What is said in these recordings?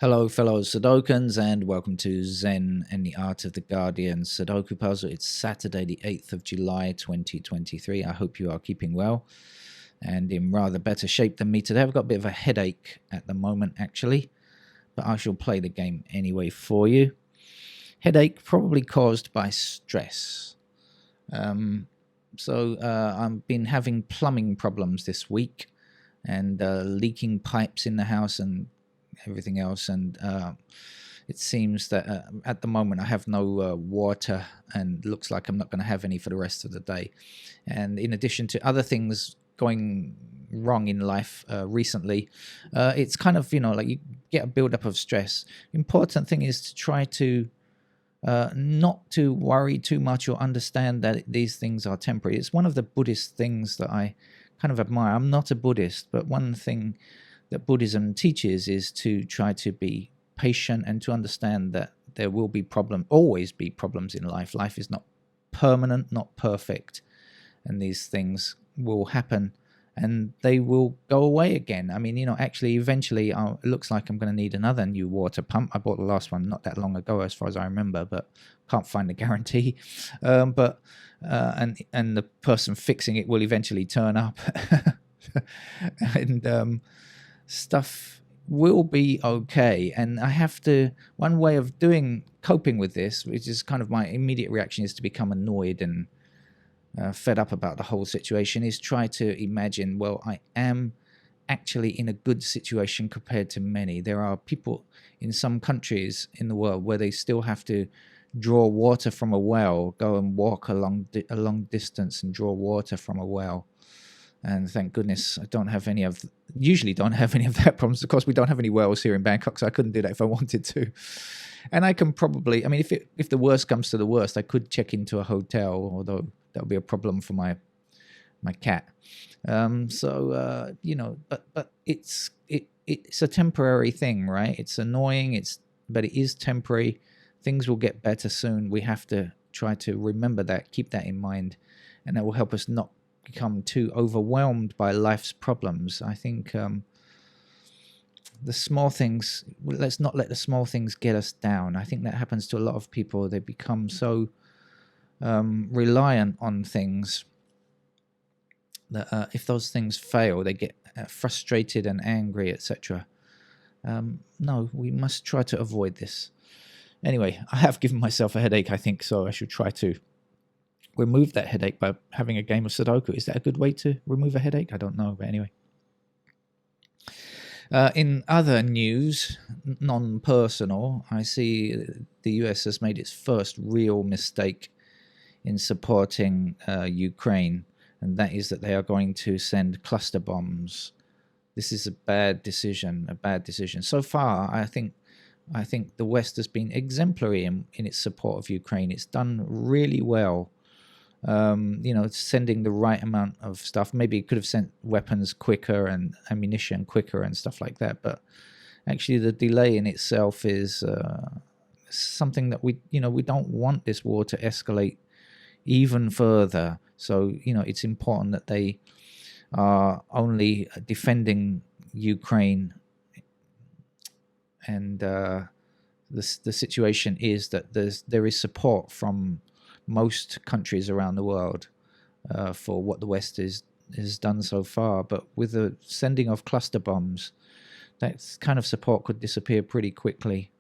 Hello, fellow Sudokans, and welcome to Zen and the Art of the Guardian Sudoku Puzzle. It's Saturday, the 8th of July, 2023. I hope you are keeping well and in rather better shape than me today. I've got a bit of a headache at the moment, actually, but I shall play the game anyway for you. Headache probably caused by stress. I've been having plumbing problems this week and leaking pipes in the house and everything else, and it seems that at the moment I have no water, and looks like I'm not going to have any for the rest of the day. And in addition to other things going wrong in life recently, it's kind of, like you get a buildup of stress. Important thing is to try to not to worry too much or understand that these things are temporary. It's one of the Buddhist things that I kind of admire. I'm not a Buddhist, but one thing that Buddhism teaches is to try to be patient and to understand that there will be always be problems in life. Life is not permanent, not perfect, and these things will happen and they will go away again. I mean, actually, eventually, it looks like I'm going to need another new water pump. I bought the last one not that long ago, as far as I remember, but can't find a guarantee. And the person fixing it will eventually turn up, and stuff will be okay. And I have to. One way of coping with this, which is kind of my immediate reaction, is to become annoyed and fed up about the whole situation, is try to imagine, well, I am actually in a good situation compared to many. There are people in some countries in the world where they still have to draw water from a well, go and walk a long distance and draw water from a well. And thank goodness I usually don't have any of that problems. Of course, we don't have any wells here in Bangkok, so I couldn't do that if I wanted to. And I can probably, if the worst comes to the worst, I could check into a hotel, although that would be a problem for my cat. But it's a temporary thing, right? It's annoying, but it is temporary. Things will get better soon. We have to try to remember that, keep that in mind, and that will help us not become too overwhelmed by life's problems. I think the small things, let's not let the small things get us down. I think that happens to a lot of people. They become so reliant on things that if those things fail, they get frustrated and angry, etc. No, we must try to avoid this. Anyway, I have given myself a headache, I think, so I should try to remove that headache by having a game of Sudoku. Is that a good way to remove a headache? I don't know, but anyway. In other news, non-personal, I see the US has made its first real mistake in supporting Ukraine, and that is that they are going to send cluster bombs. This is a bad decision. So far, I think the West has been exemplary in its support of Ukraine. It's done really well. Sending the right amount of stuff. Maybe it could have sent weapons quicker and ammunition quicker and stuff like that. But actually, the delay in itself is something that we don't want this war to escalate even further. So, it's important that they are only defending Ukraine. And the situation is that there is support from most countries around the world for what the West has done so far. But with the sending of cluster bombs, that kind of support could disappear pretty quickly,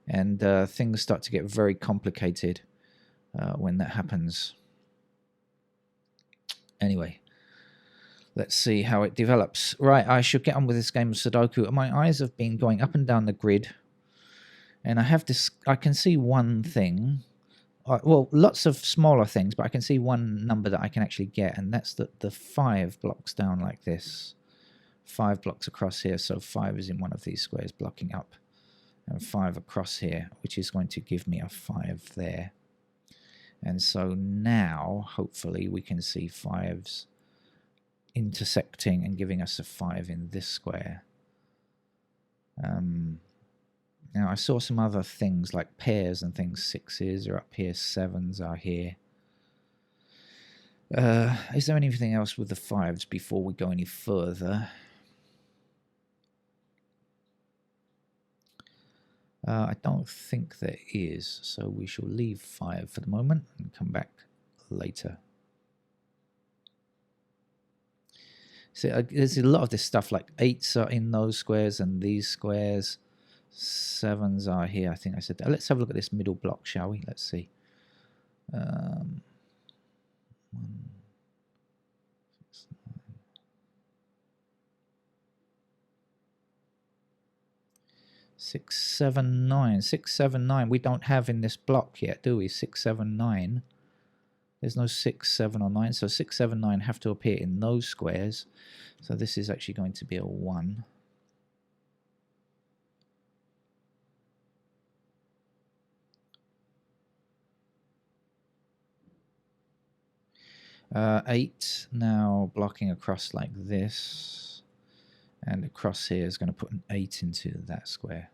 and things start to get very complicated when that happens. Anyway, let's see how it develops. Right, I should get on with this game of Sudoku. My eyes have been going up and down the grid, and I can see one thing. Well, lots of smaller things, but I can see one number that I can actually get, and that's the 5 blocks down like this. 5 blocks across here, so 5 is in one of these squares blocking up, and 5 across here, which is going to give me a 5 there. And so now, hopefully, we can see 5s intersecting and giving us a 5 in this square. Now, I saw some other things like pairs and things. 6s are up here, 7s are here. Is there anything else with the 5s before we go any further? I don't think there is, so we shall leave 5 for the moment and come back later. So there's a lot of this stuff, like 8s are in those squares and these squares. 7s are here, I think I said that. Let's have a look at this middle block, shall we? Let's see. 1, 6, 7, 9. 6, 7, 9. We don't have in this block yet, do we? 6, 7, 9. There's no 6, 7, or 9. So 6, 7, 9 have to appear in those squares. So this is actually going to be a 1. Eight now blocking across like this, and across here is going to put an 8 into that square.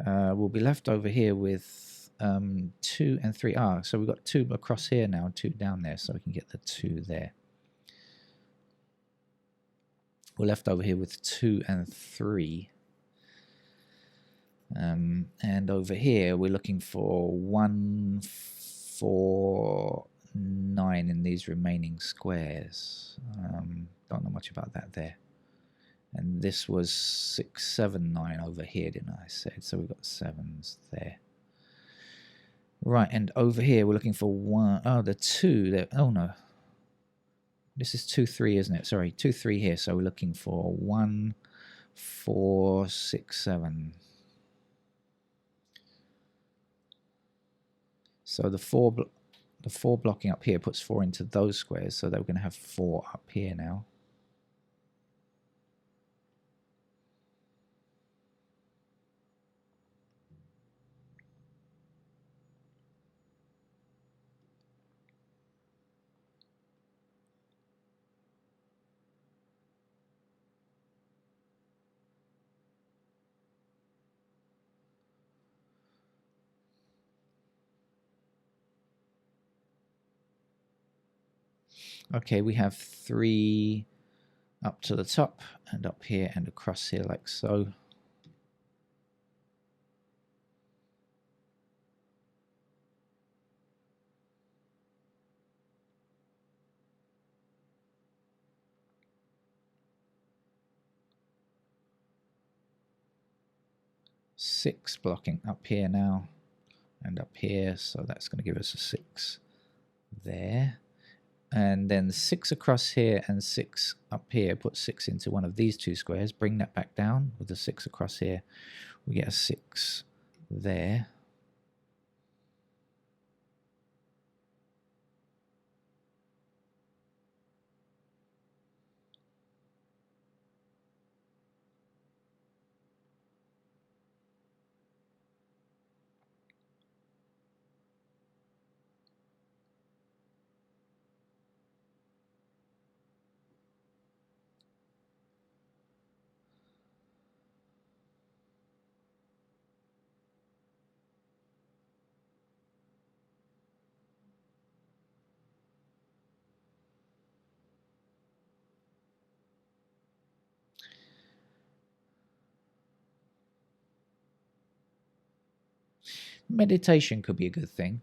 We'll be left over here with 2 and 3. So we've got 2 across here now, 2 down there, so we can get the 2 there. We're left over here with 2 and 3. And over here we're looking for 1, 4, 9 in these remaining squares. Don't know much about that there. And this was 6, 7, 9 over here, didn't I say? So we've got 7s there. Right, and over here we're looking for 1. Oh, the 2 there. Oh no. This is 2, 3, isn't it? Sorry, 2, 3 here. So we're looking for 1, 4, 6, 7. So the 4 blocking up here puts 4 into those squares, so that we're going to have 4 up here now. Okay, we have 3 up to the top and up here and across here like so. Six blocking up here now and up here, so that's going to give us a 6 there. And then 6 across here and 6 up here, put 6 into one of these 2 squares, bring that back down with the 6 across here. We get a 6 there. Meditation could be a good thing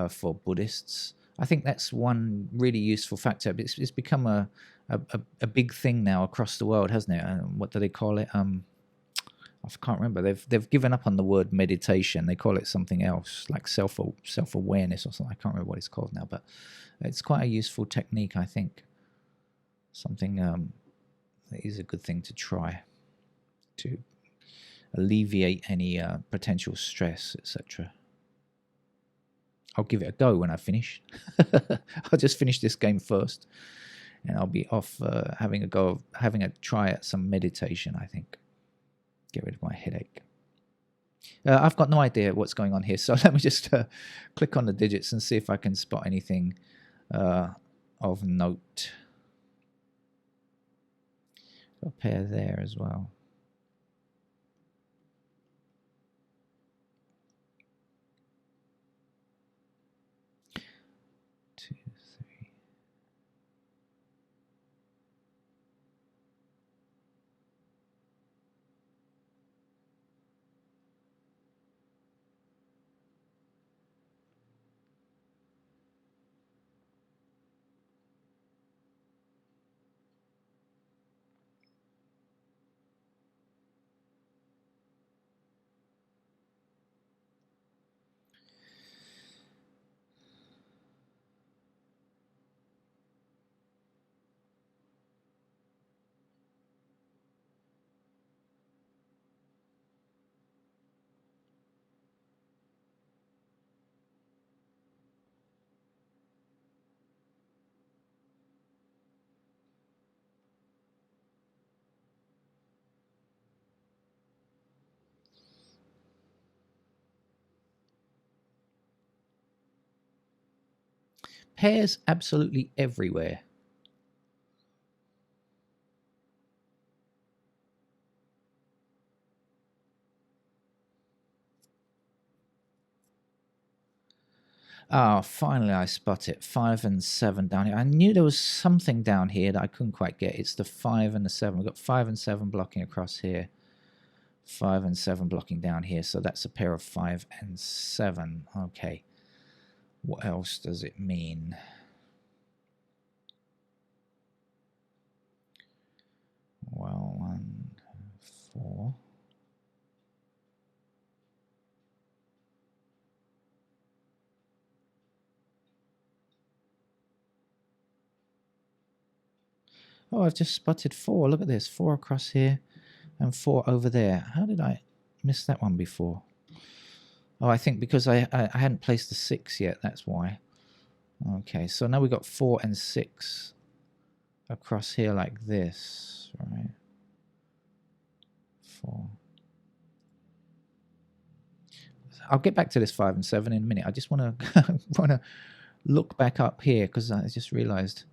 for Buddhists. I think that's one really useful factor. It's become a big thing now across the world, hasn't it? What do they call it? I can't remember. They've given up on the word meditation. They call it something else, like self-awareness or something. I can't remember what it's called now, but it's quite a useful technique, I think. Something that is a good thing to try to alleviate any potential stress, etc. I'll give it a go when I finish. I'll just finish this game first, and I'll be off having a try at some meditation, I think. Get rid of my headache. I've got no idea what's going on here, so let me just click on the digits and see if I can spot anything of note. Got a pair there as well. Pairs absolutely everywhere. Ah, finally I spot it. 5 and 7 down here. I knew there was something down here that I couldn't quite get. It's the 5 and the 7. We've got 5 and 7 blocking across here. 5 and 7 blocking down here. So that's a pair of 5 and 7. Okay. What else does it mean? Well, 1, 4. Oh, I've just spotted 4. Look at this. 4 across here and 4 over there. How did I miss that one before? Oh, I think because I hadn't placed the 6 yet. That's why. Okay, so now we've got 4 and 6 across here like this, right? 4. I'll get back to this 5 and 7 in a minute. I just want to look back up here because I just realized.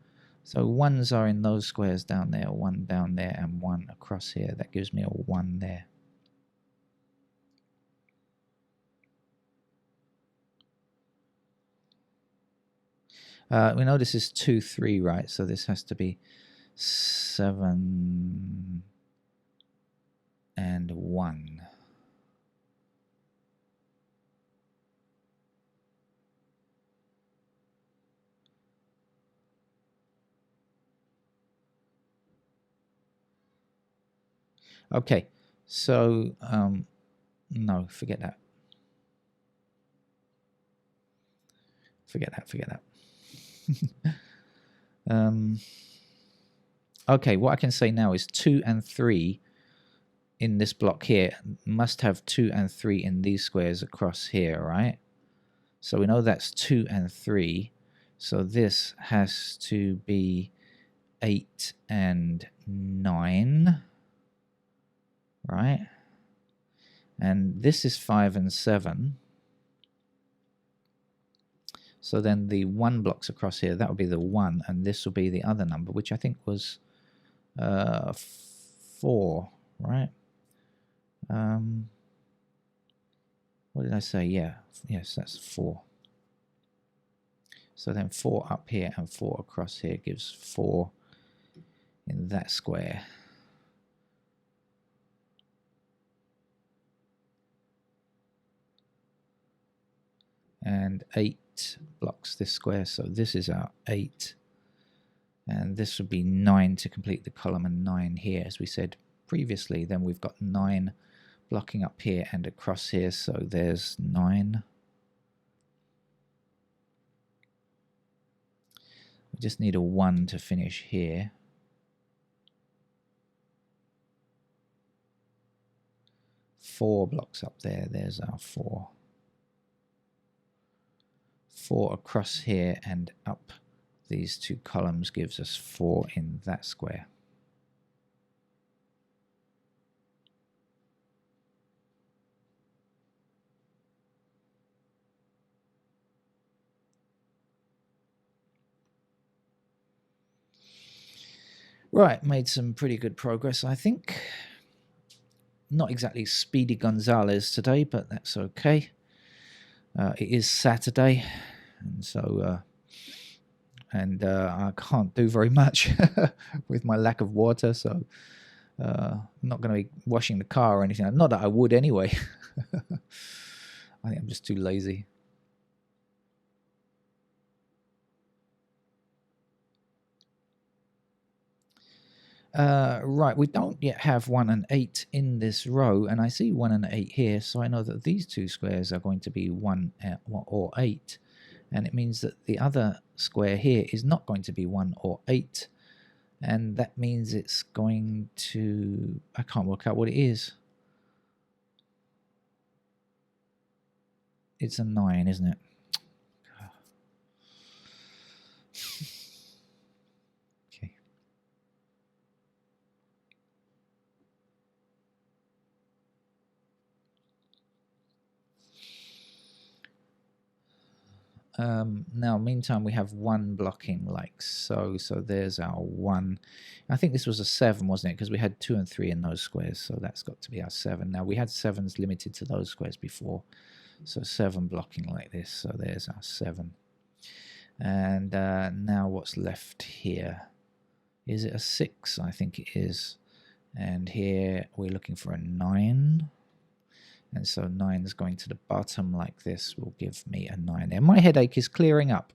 So 1s are in those squares down there, 1 down there, and 1 across here. That gives me a 1 there. We know this is 2, 3, right? So this has to be 7 and 1. Okay, so no, forget that. Forget that. Okay, what I can say now is 2 and 3 in this block here must have 2 and 3 in these squares across here, right? So we know that's 2 and 3. So this has to be 8 and 9, right? And this is 5 and 7. So then the 1 blocks across here, that would be the 1, and this will be the other number, which I think was 4, right? What did I say? Yeah, yes, that's 4. So then 4 up here and 4 across here gives 4 in that square. And 8 blocks this square, so this is our 8. And this would be 9 to complete the column, and 9 here, as we said previously. Then we've got 9 blocking up here and across here, so there's 9. We just need a 1 to finish here. Four blocks up there, there's our 4. 4 across here and up these 2 columns gives us 4 in that square. Right, made some pretty good progress, I think. Not exactly Speedy Gonzalez today, but that's okay. It is Saturday, and so I can't do very much with my lack of water, so I'm not going to be washing the car or anything. Not that I would anyway. I think I'm just too lazy. Right, we don't yet have 1 and 8 in this row, and I see 1 and 8 here, so I know that these 2 squares are going to be 1 or 8, and it means that the other square here is not going to be 1 or 8, and that means it's going to... I can't work out what it is. It's a 9, isn't it? Okay. Now, meantime, we have 1 blocking like so. So there's our 1. I think this was a 7, wasn't it? Because we had 2 and 3 in those squares. So that's got to be our 7. Now, we had 7s limited to those squares before. So 7 blocking like this. So there's our 7. And now what's left here? Is it a 6? I think it is. And here we're looking for a 9. And so 9 is going to the bottom like this will give me a 9 there. My headache is clearing up.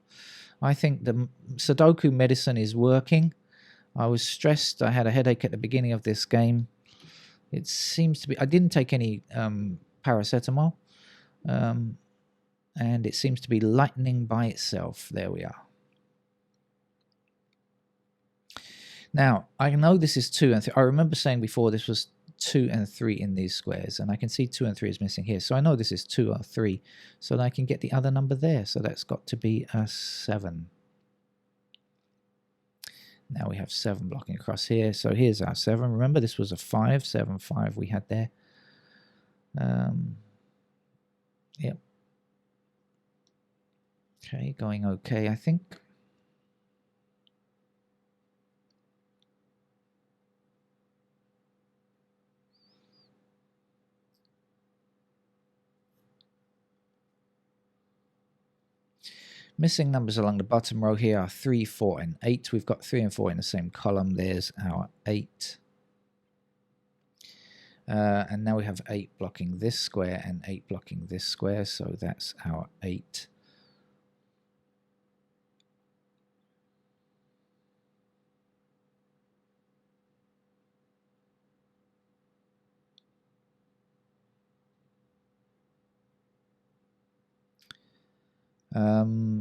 I think the Sudoku medicine is working. I was stressed. I had a headache at the beginning of this game. It seems to be... I didn't take any paracetamol. And it seems to be lightening by itself. There we are. Now, I know this is 2 and 3. I remember saying before this was 2 and 3 in these squares, and I can see 2 and 3 is missing here. So I know this is 2 or 3, so that I can get the other number there. So that's got to be a 7. Now we have 7 blocking across here. So here's our 7. Remember, this was a 5, 7, 5 we had there. Yep. Okay, going okay, I think. Missing numbers along the bottom row here are 3, 4, and 8. We've got 3 and 4 in the same column. There's our 8. And now we have 8 blocking this square and 8 blocking this square. So that's our 8.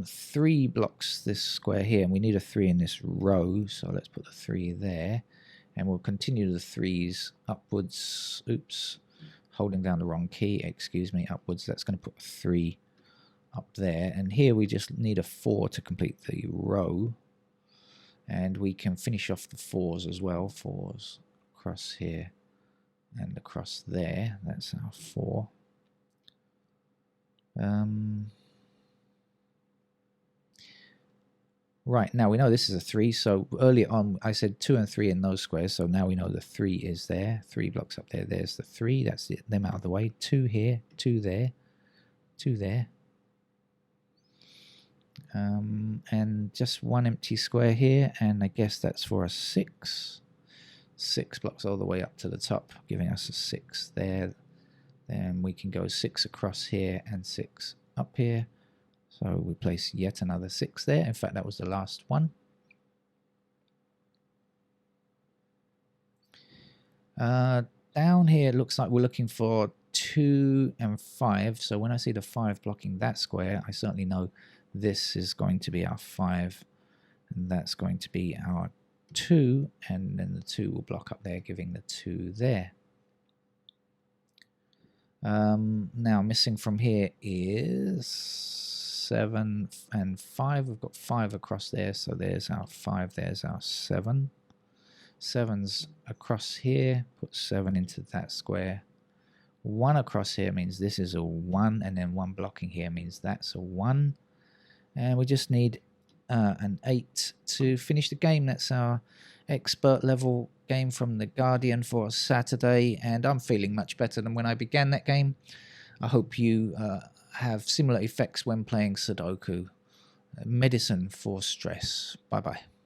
Three blocks this square here, and we need a 3 in this row, so let's put the 3 there, and we'll continue the 3s upwards. Oops, holding down the wrong key, excuse me, upwards. That's going to put a 3 up there, and here we just need a 4 to complete the row, and we can finish off the 4s as well. 4s across here and across there. That's our 4. Right, now we know this is a 3, so earlier on I said 2 and 3 in those squares, so now we know the 3 is there. 3 blocks up there, there's the 3, that's it, them out of the way. 2 here, 2 there, 2 there. And just 1 empty square here, and I guess that's for a 6. 6 blocks all the way up to the top, giving us a 6 there. Then we can go 6 across here and 6 up here. So we place yet another 6 there. In fact, that was the last one. Down here, it looks like we're looking for 2 and 5. So when I see the 5 blocking that square, I certainly know this is going to be our 5. And that's going to be our 2. And then the 2 will block up there, giving the 2 there. Now missing from here is 7 and 5. We've got 5 across there, so there's our 5, there's our 7. 7's across here, put 7 into that square. 1 across here means this is a 1, and then 1 blocking here means that's a 1. And we just need an 8 to finish the game. That's our expert level game from The Guardian for Saturday, and I'm feeling much better than when I began that game. I hope you have similar effects when playing Sudoku. Medicine for stress. Bye bye.